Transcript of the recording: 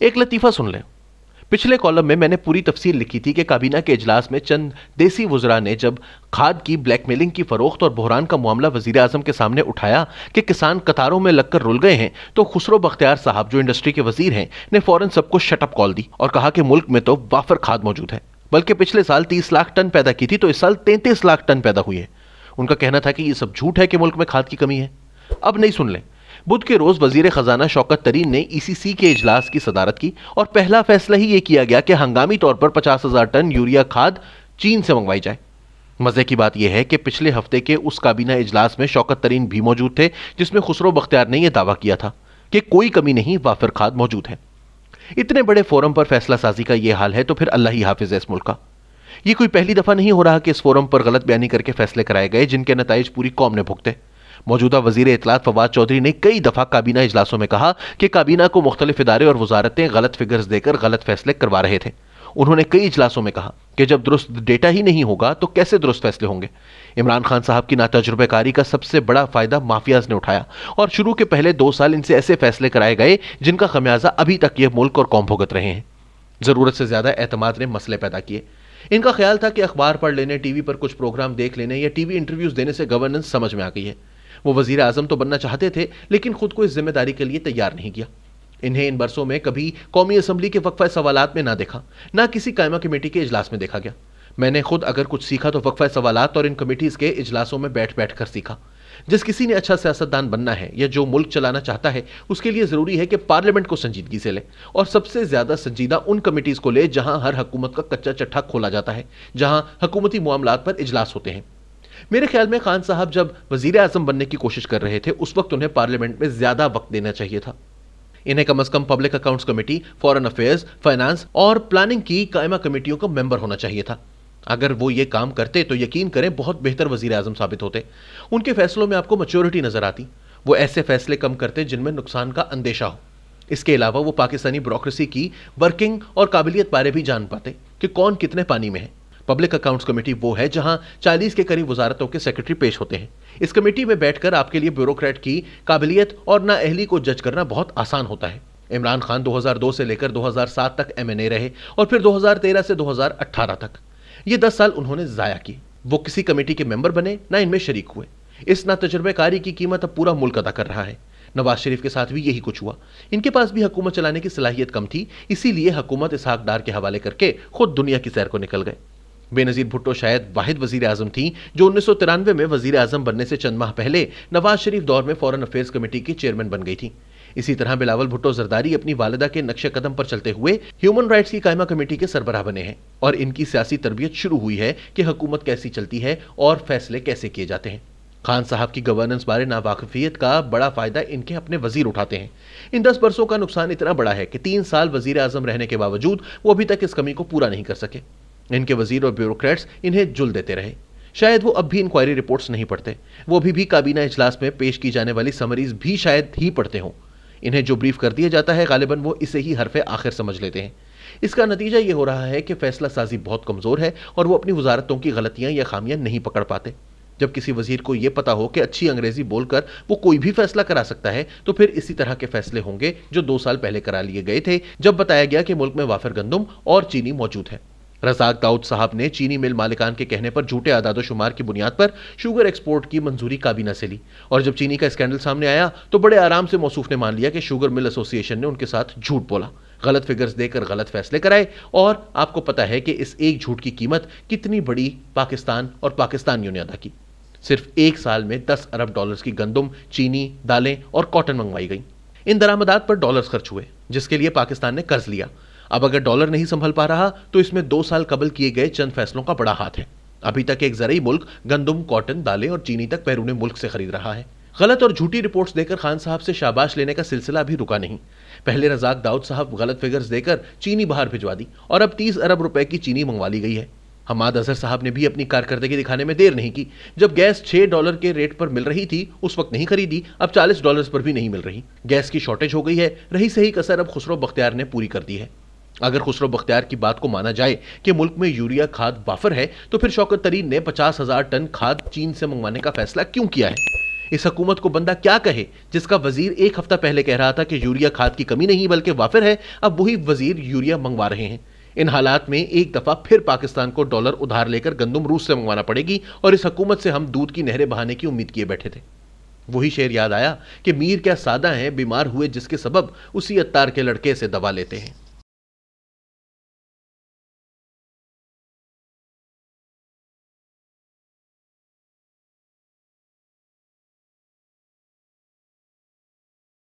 एक लतीफ़ा सुन लें। पिछले कॉलम में मैंने पूरी तफसील लिखी थी कि काबीना के इजलास में चंद देसी वुज़रा ने जब खाद की ब्लैकमेलिंग की फरोख्त और बहरान का मामला वज़ीर आज़म के सामने उठाया कि किसान कतारों में लगकर रुल गए हैं, तो खुसरो बख्तियार साहब जो इंडस्ट्री के वजीर हैं ने फौरन सबको शटअप कॉल दी और कहा कि मुल्क में तो वाफर खाद मौजूद है, बल्कि पिछले साल 30 लाख टन पैदा की थी तो इस साल 33 लाख टन पैदा हुई है। उनका कहना था कि ये सब झूठ है कि मुल्क में खाद की कमी है। अब नहीं सुन लें। बुध के रोज वजीर खजाना शौकत तरीन ने ईसीसी के इजलास की सदारत की और पहला फैसला ही यह किया गया कि हंगामी तौर पर 50,000 टन यूरिया खाद चीन से मंगवाई जाए। मजे की बात यह है कि पिछले हफ्ते के उस काबीना इजलास में शौकत तरीन भी मौजूद थे जिसमें खुसरो बख्तियार ने यह दावा किया था कि कोई कमी नहीं, वाफिर खाद मौजूद है। इतने बड़े फोरम पर फैसला साजी का यह हाल है तो फिर अल्लाह ही हाफिज है इस मुल्क का। यह कोई पहली दफा नहीं हो रहा कि इस फोरम पर गलत बयानी करके फैसले कराए गए जिनके नताइज पूरी कौम ने भुगते। मौजूदा वजीर इत्तलात फवाद चौधरी ने कई दफा काबीना इजलासों में कहा कि काबीना को मुख्तलिफ इदारे और वजारतें गलत फिगर्स देकर गलत फैसले करवा रहे थे। उन्होंने कई इजलासों में कहा कि जब दुरुस्त डेटा ही नहीं होगा तो कैसे दुरुस्त फैसले होंगे। इमरान खान साहब की नातजुर्बेकारी का सबसे बड़ा फायदा माफियाज ने उठाया और शुरू के पहले 2 साल इनसे ऐसे फैसले कराए गए जिनका खमियाजा अभी तक यह मुल्क और कौम भुगत रहे हैं। जरूरत से ज्यादा एतमाद ने मसले पैदा किए। इनका ख्याल था कि अखबार पढ़ लेने, टीवी पर कुछ प्रोग्राम देख लेने या टीवी इंटरव्यूज देने से गवर्नेंस समझ में आ गई है। वो वजीर आजम तो बनना चाहते थे लेकिन खुद को इस जिम्मेदारी के लिए तैयार नहीं किया। इन्हें इन बरसों में कभी कौमी असम्बली के वक्फा सवालात में ना देखा, ना किसी कायमा कमेटी के इजलास में देखा गया। मैंने खुद अगर कुछ सीखा तो वक्फा सवालात और इन कमेटीज के इजलासों में बैठ बैठ कर सीखा। जिस किसी ने अच्छा सियासतदान बनना है या जो मुल्क चलाना चाहता है उसके लिए जरूरी है कि पार्लियामेंट को संजीदगी से ले और सबसे ज्यादा संजीदा उन कमेटीज को ले जहां हर हुकूमत का कच्चा चट्टा खोला जाता है, जहां हुकूमती मामलात पर इजलास होते हैं। मेरे ख्याल में खान साहब जब वजीर आजम बनने की कोशिश कर रहे थे उस वक्त उन्हें पार्लियामेंट में ज्यादा वक्त देना चाहिए था। इन्हें कम से कम public accounts committee, foreign affairs, finance और प्लानिंग की कायमा कमेटियों का मेंबर होना चाहिए था। अगर वो ये काम करते तो यकीन करें बहुत बेहतर वजीर आजम साबित होते। उनके फैसलों में आपको मैच्योरिटी नजर आती। वो ऐसे फैसले कम करते जिनमें नुकसान का अंदेशा हो। इसके अलावा वो पाकिस्तानी ब्यूरोक्रेसी की वर्किंग और काबिलियत बारे भी जान पाते कि कौन कितने पानी में है। पब्लिक अकाउंट्स कमेटी वो है जहां 40 के करीब वजारतों के सेक्रेटरी पेश होते हैं। इस कमेटी में बैठकर आपके लिए ब्यूरोक्रेट की काबिलियत और नाअहली को जज करना बहुत आसान होता है। इमरान खान 2002 से लेकर 2007 तक MNA रहे और फिर 2013 से 2018 तक। ये 10 साल उन्होंने जाया किए। वो किसी कमेटी के मेंबर बने ना इनमें शरीक हुए। इस नातजुर्बेकारी की कीमत अब पूरा मुल्क अदा कर रहा है। नवाज शरीफ के साथ भी यही कुछ हुआ। इनके पास भी हुकूमत चलाने की सलाहियत कम थी, इसीलिए हुकूमत इसहाक डार के हवाले करके खुद दुनिया की सैर को निकल गए। बेनजीर भुट्टो शायद वाहिद वजीर आजम थी जो 1993 में वजीर आजम बनने से चंद माह पहले नवाज शरीफ दौर में फॉरेन अफेयर्स कमेटी की चेयरमैन बन गई थी। इसी तरह बिलावल भुट्टो जरदारी अपनी वालिदा के नक्शे कदम पर चलते हुए ह्यूमन राइट्स की कायमा कमेटी के सरबराह बने हैं और इनकी सियासी तरबियत शुरू हुई है कि हुकूमत कैसी चलती है और फैसले कैसे किए जाते हैं। खान साहब की गवर्नेंस बारे नावाकिफियत का बड़ा फायदा इनके अपने वजीर उठाते हैं। इन 10 बरसों का नुकसान इतना बड़ा है कि 3 साल वजीर आजम रहने के बावजूद वो अभी तक इस कमी को पूरा नहीं कर सके। इनके वजीर और ब्यूरोक्रेट्स इन्हें जुल देते रहे। शायद वो अब भी इंक्वायरी रिपोर्ट्स नहीं पढ़ते। वो अभी भी काबीना इजलास में पेश की जाने वाली समरीज भी शायद ही पढ़ते हों। इन्हें जो ब्रीफ कर दिया जाता है गालिबन वो इसे ही हरफ आखिर समझ लेते हैं। इसका नतीजा ये हो रहा है कि फैसला साजी बहुत कमजोर है और वो अपनी वजारतों की गलतियां या खामियां नहीं पकड़ पाते। जब किसी वजीर को यह पता हो कि अच्छी अंग्रेजी बोलकर वो कोई भी फैसला करा सकता है तो फिर इसी तरह के फैसले होंगे जो 2 साल पहले करा लिए गए थे जब बताया गया कि मुल्क में वाफिर गंदम और चीनी मौजूद है। रज़ाक दाऊद साहब ने चीनी मिल मालिकान के कहने पर झूठे आदादो शुमार की बुनियाद पर शुगर एक्सपोर्ट की मंजूरी काबीना से ली और जब चीनी का स्कैंडल सामने आया तो बड़े आराम से मौसूफ ने मान लिया कि शुगर मिल एसोसिएशन ने उनके साथ झूठ बोला, गलत फिगर्स देकर गलत फैसले कराए। और आपको पता है कि इस एक झूठ की कीमत कितनी बड़ी पाकिस्तान और पाकिस्तानियों ने अदा की। सिर्फ 1 साल में 10 अरब डॉलर्स की गंदम, चीनी, दालें और कॉटन मंगवाई गई। इन दरामदात पर डॉलर्स खर्च हुए जिसके लिए पाकिस्तान ने कर्ज लिया। अब अगर डॉलर नहीं संभल पा रहा तो इसमें 2 साल कबल किए गए चंद फैसलों का बड़ा हाथ है। अभी तक एक ज़रूरी मुल्क गंदम, कॉटन, दालें और चीनी तक बैरून मुल्क से खरीद रहा है। गलत और झूठी रिपोर्ट्स देकर खान साहब से शाबाश लेने का सिलसिला अभी रुका नहीं। पहले रज़ाक दाऊद साहब गलत फिगर्स देकर चीनी बाहर भिजवा दी और अब 30 अरब रुपए की चीनी मंगवा ली गई है। हमाद अजहर साहब ने भी अपनी कारकर्दगी दिखाने में देर नहीं की। जब गैस $6 के रेट पर मिल रही थी उस वक्त नहीं खरीदी, अब $40 पर भी नहीं मिल रही। गैस की शॉर्टेज हो गई है। रही सही कसर अब खुसरो बख्तियार ने पूरी कर दी है। अगर खुसरो बख्तियार की बात को माना जाए कि मुल्क में यूरिया खाद वाफर है तो फिर शौकत तरीन ने 50,000 टन खाद चीन से मंगवाने का फैसला क्यों किया है? इस हुकूमत को बंदा क्या कहे जिसका वजीर एक हफ्ता पहले कह रहा था कि यूरिया खाद की कमी नहीं बल्कि वाफिर है, अब वही वजीर यूरिया मंगवा रहे हैं। इन हालात में एक दफा फिर पाकिस्तान को डॉलर उधार लेकर गंदम रूस से मंगवाना पड़ेगी और इस हुकूमत से हम दूध की नहरें बहाने की उम्मीद किए बैठे थे। वही शेर याद आया कि मीर क्या सादा हैं, बीमार हुए जिसके सबब उसी अत्तार के लड़के से दवा लेते हैं।